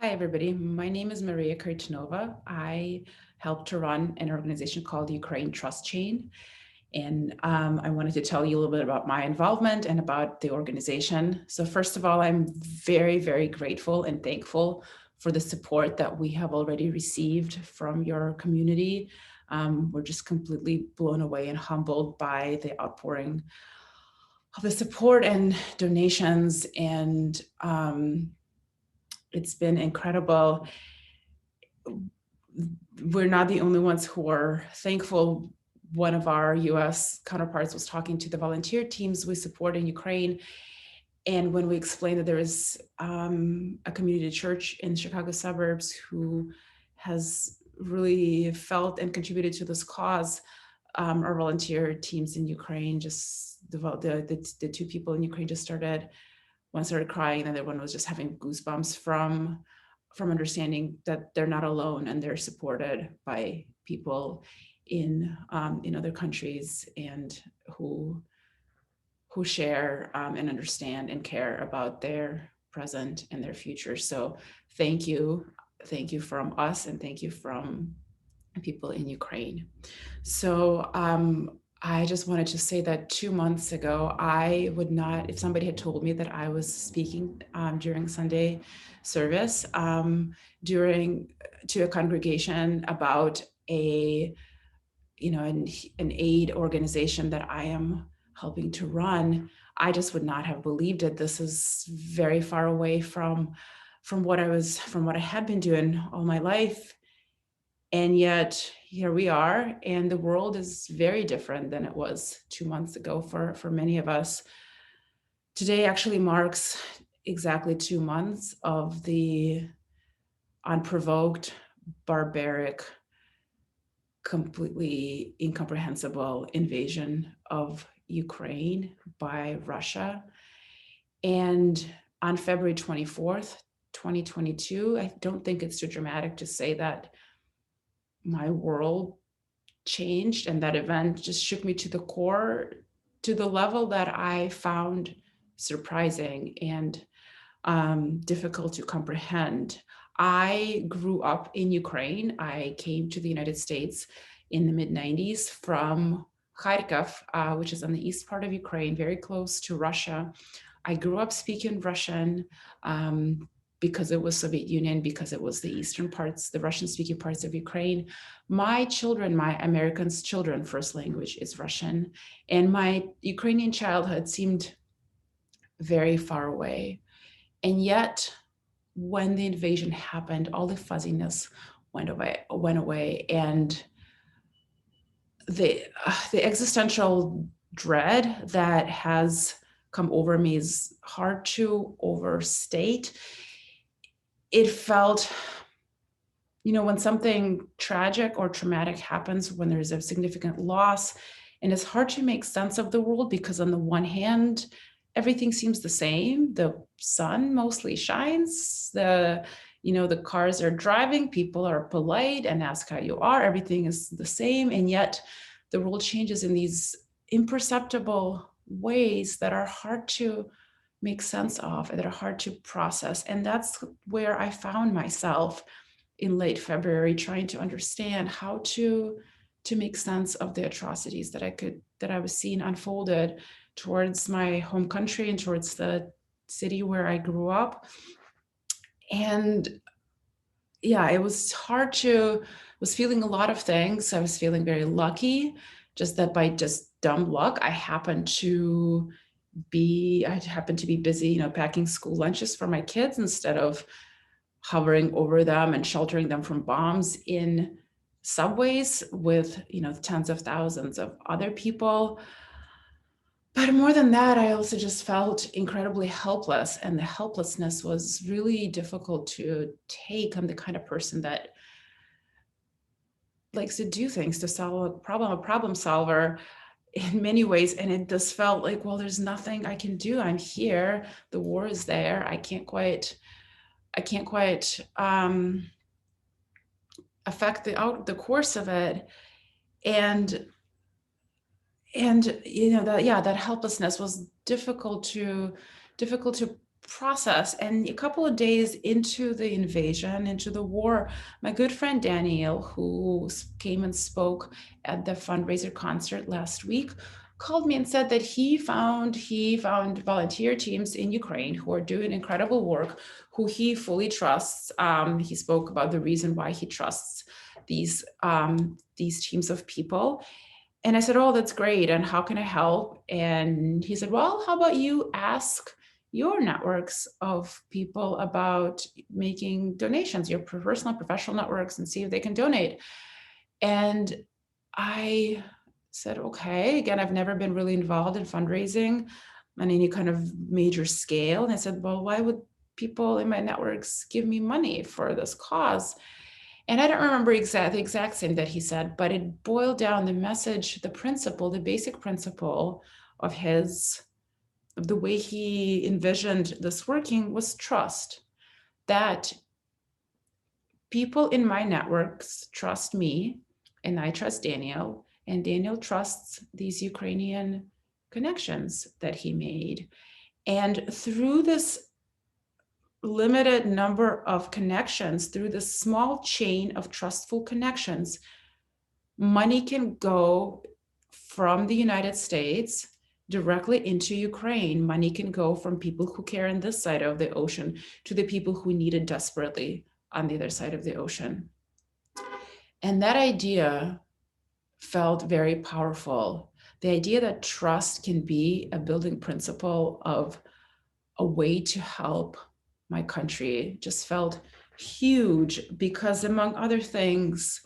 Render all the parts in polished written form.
Hi, everybody. My name is Maria Kurtinova. I help to run an organization called Ukraine Trust Chain. And I wanted to tell you a little bit about my involvement and about the organization. So first of all, I'm very, very grateful and thankful for the support that we have already received from your community. We're just completely blown away and humbled by the outpouring of the support and donations. And it's been incredible. We're not the only ones who are thankful. One of our US counterparts was talking to the volunteer teams we support in Ukraine. And when we explained that there is a community church in Chicago suburbs who has really felt and contributed to this cause, our volunteer teams in Ukraine, just the two people in Ukraine just started, one started crying, and the other one was just having goosebumps from understanding that they're not alone and they're supported by people in other countries and who share and understand and care about their present and their future. So thank you from us, and thank you from people in Ukraine. So I just wanted to say that 2 months ago, I would not, if somebody had told me that I was speaking during Sunday service to a congregation about an aid organization that I am helping to run, I just would not have believed it. This is very far away from what I had been doing all my life. And yet here we are, and the world is very different than it was 2 months ago for many of us. Today actually marks exactly 2 months of the unprovoked, barbaric, completely incomprehensible invasion of Ukraine by Russia. And on February 24th, 2022, I don't think it's too dramatic to say that my world changed, and that event just shook me to the core, to the level that I found surprising and difficult to comprehend. I grew up in Ukraine. I came to the United States in the mid-90s from Kharkov, which is on the east part of Ukraine, very close to Russia. I grew up speaking Russian because it was Soviet Union, because it was the eastern parts, the Russian-speaking parts of Ukraine. My children, my Americans' children, first language is Russian, and my Ukrainian childhood seemed very far away. And yet, when the invasion happened, all the fuzziness went away, and the existential dread that has come over me is hard to overstate. It felt, when something tragic or traumatic happens, when there's a significant loss, and it's hard to make sense of the world, because on the one hand, everything seems the same. The sun mostly shines. The cars are driving. People are polite and ask how you are. Everything is the same. And yet the world changes in these imperceptible ways that are hard to make sense of and that are hard to process. And that's where I found myself in late February, trying to understand how to make sense of the atrocities that I was seeing unfolded towards my home country and towards the city where I grew up. And yeah, it was hard was feeling a lot of things. I was feeling very lucky, just that by just dumb luck, I happened to be busy, packing school lunches for my kids instead of hovering over them and sheltering them from bombs in subways with, tens of thousands of other people. But more than that, I also just felt incredibly helpless, and the helplessness was really difficult to take. I'm the kind of person that likes to do things to solve a problem solver in many ways. And it just felt like, well, there's nothing I can do. I'm here. The war is there. I can't quite affect the course of it. And that helplessness was difficult to process. And a couple of days into the invasion, into the war, my good friend Daniel, who came and spoke at the fundraiser concert last week, called me and said that he found volunteer teams in Ukraine who are doing incredible work, who he fully trusts. He spoke about the reason why he trusts these teams of people. And I said, "Oh, that's great. And how can I help?" And he said, "Well, how about you ask your networks of people about making donations, your personal, professional networks, and see if they can donate." And I said, "Okay." Again, I've never been really involved in fundraising on any kind of major scale. And I said, "Well, why would people in my networks give me money for this cause?" And I don't remember the exact same that he said, but it boiled down the message, the principle, the basic principle of the way he envisioned this working was trust. That people in my networks trust me, and I trust Daniel, and Daniel trusts these Ukrainian connections that he made. And through this limited number of connections, through this small chain of trustful connections, money can go from the United States directly into Ukraine. Money can go from people who care on this side of the ocean to the people who need it desperately on the other side of the ocean. And that idea felt very powerful. The idea that trust can be a building principle of a way to help my country just felt huge, because among other things,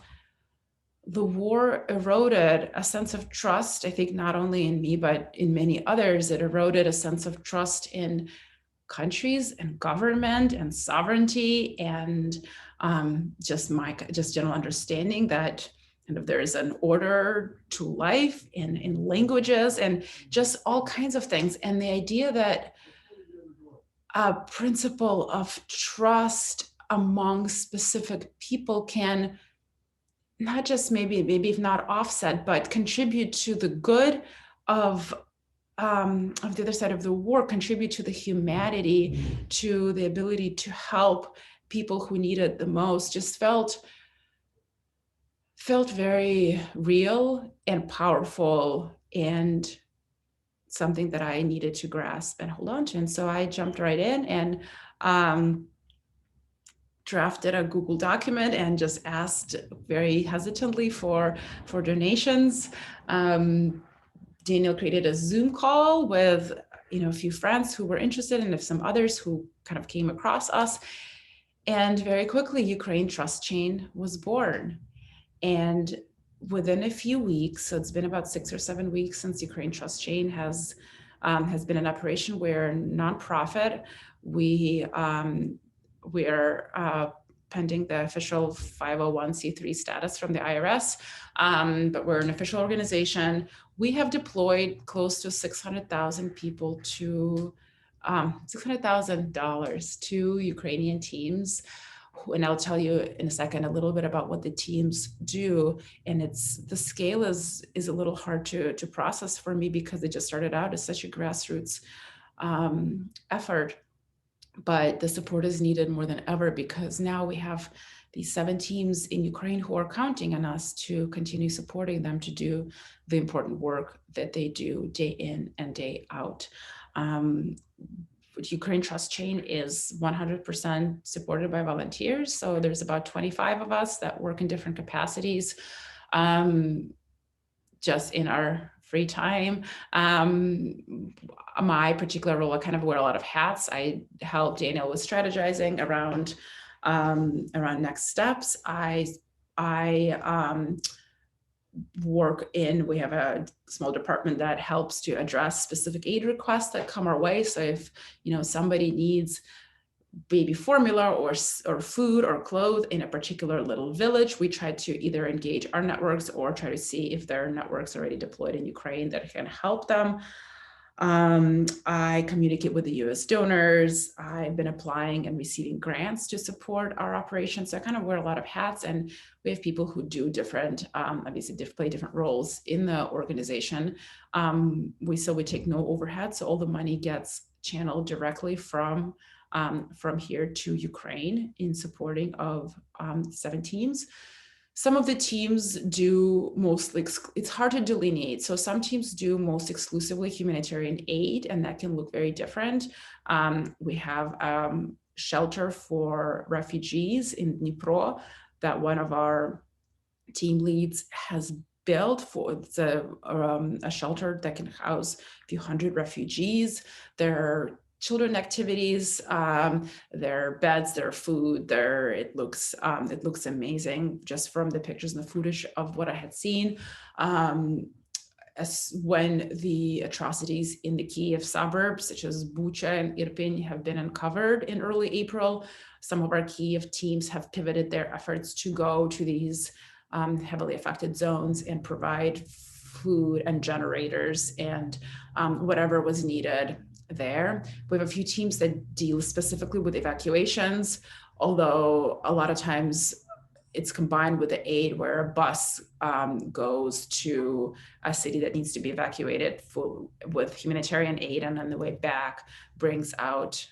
the war eroded a sense of trust, I think not only in me, but in many others. It eroded a sense of trust in countries and government and sovereignty, and just general understanding that kind of there is an order to life in languages and just all kinds of things. And the idea that a principle of trust among specific people can not just maybe if not offset, but contribute to the good of the other side of the war, contribute to the humanity, to the ability to help people who need it the most, just felt very real and powerful, and something that I needed to grasp and hold on to. And so I jumped right in and drafted a Google document and just asked very hesitantly for donations. Daniel created a Zoom call with a few friends who were interested, and some others who kind of came across us. And very quickly, Ukraine Trust Chain was born. And within a few weeks, so it's been about 6 or 7 weeks since Ukraine Trust Chain has been in operation. We're a nonprofit. We are pending the official 501c3 status from the IRS, but we're an official organization. We have deployed close to $600,000 to Ukrainian teams. And I'll tell you in a second a little bit about what the teams do. And the scale is a little hard to process for me, because it just started out as such a grassroots effort. But the support is needed more than ever, because now we have these 7 teams in Ukraine who are counting on us to continue supporting them to do the important work that they do day in and day out. Ukraine Trust Chain is 100% supported by volunteers. So there's about 25 of us that work in different capacities, just in our free time. My particular role, I kind of wear a lot of hats. I help Daniel with strategizing around next steps. I we have a small department that helps to address specific aid requests that come our way. So if somebody needs baby formula or food or clothes in a particular little village, we try to either engage our networks or try to see if there are networks already deployed in Ukraine that can help them. I communicate with the US donors. I've been applying and receiving grants to support our operations. So I kind of wear a lot of hats, and we have people who do different, obviously play different roles in the organization. We take no overhead, so all the money gets channeled directly from here to Ukraine in supporting of 7 teams. Some of the teams do mostly, it's hard to delineate. So some teams do most exclusively humanitarian aid, and that can look very different. We have shelter for refugees in Dnipro that one of our team leads has built for. It's a shelter that can house a few hundred refugees. There are children activities, their beds, their food, it looks amazing just from the pictures and the footage of what I had seen. As when the atrocities in the Kiev suburbs, such as Bucha and Irpin, have been uncovered in early April, some of our Kiev teams have pivoted their efforts to go to these heavily affected zones and provide food and generators and whatever was needed there. We have a few teams that deal specifically with evacuations, although a lot of times it's combined with the aid where a bus goes to a city that needs to be evacuated with humanitarian aid, and on the way back brings out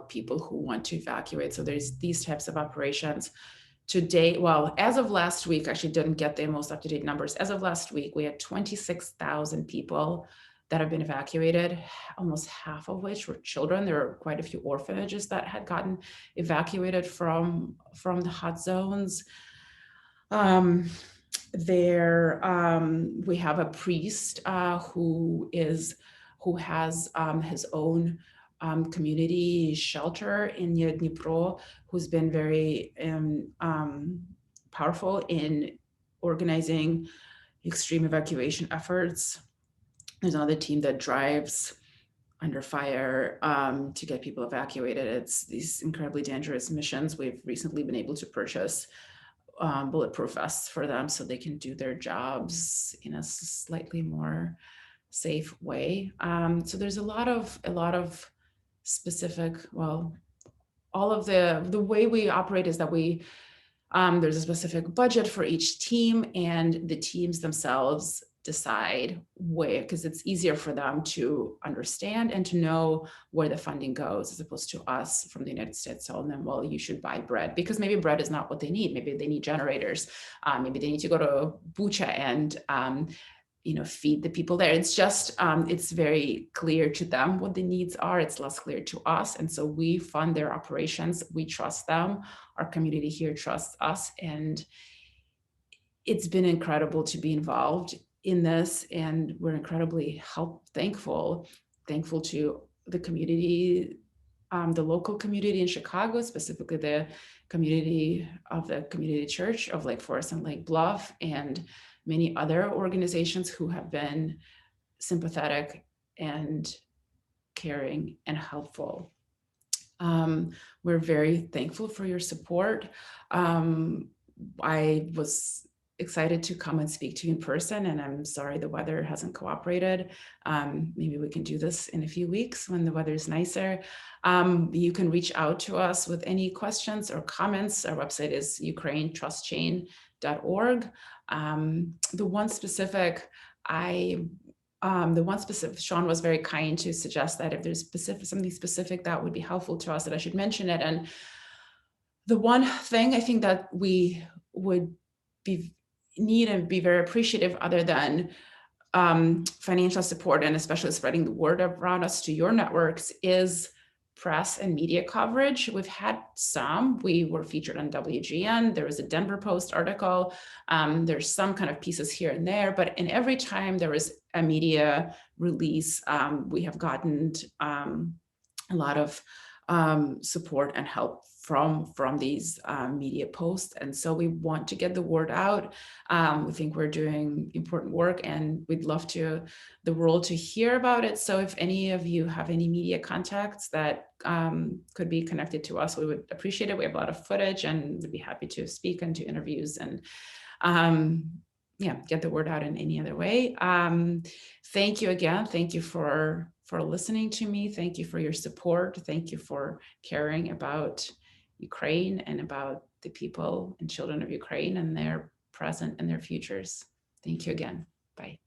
people who want to evacuate. So there's these types of operations. Today, well, as of last week, I actually didn't get the most up-to-date numbers. As of last week, we had 26,000 people that have been evacuated, almost half of which were children. There are quite a few orphanages that had gotten evacuated from the hot zones. We have a priest who has his own community shelter in Dnipro, who's been very powerful in organizing extreme evacuation efforts. There's another team that drives under fire to get people evacuated. It's these incredibly dangerous missions. We've recently been able to purchase bulletproof vests for them so they can do their jobs in a slightly more safe way. So there's a lot of specific, well, all of the way we operate is that there's a specific budget for each team, and the teams themselves decide where, because it's easier for them to understand and to know where the funding goes, as opposed to us from the United States telling them, well, you should buy bread, because maybe bread is not what they need. Maybe they need generators. Maybe they need to go to Bucha and feed the people there. It's just, it's very clear to them what the needs are. It's less clear to us. And so we fund their operations. We trust them. Our community here trusts us. And it's been incredible to be involved in this. And we're incredibly thankful to the community, the local community in Chicago, specifically the community of the Community Church of Lake Forest and Lake Bluff, and many other organizations who have been sympathetic and caring and helpful. We're very thankful for your support. I was excited to come and speak to you in person, and I'm sorry the weather hasn't cooperated. Maybe we can do this in a few weeks when the weather is nicer. You can reach out to us with any questions or comments. Our website is ukrainetrustchain.org. The one specific, Sean was very kind to suggest that if there's something specific that would be helpful to us, that I should mention it. And the one thing I think that we would need and be very appreciative, other than financial support and especially spreading the word around us to your networks, is press and media coverage. We've had some. We were featured on WGN. There was a Denver Post article. There's some kind of pieces here and there, but in every time there was a media release, we have gotten a lot of support and help from these media posts. And so we want to get the word out. We think we're doing important work, and we'd love the world to hear about it. So if any of you have any media contacts that could be connected to us, we would appreciate it. We have a lot of footage, and we'd be happy to speak and do interviews and get the word out in any other way. Thank you again. Thank you for listening to me. Thank you for your support. Thank you for caring about Ukraine and about the people and children of Ukraine and their present and their futures. Thank you again. Bye.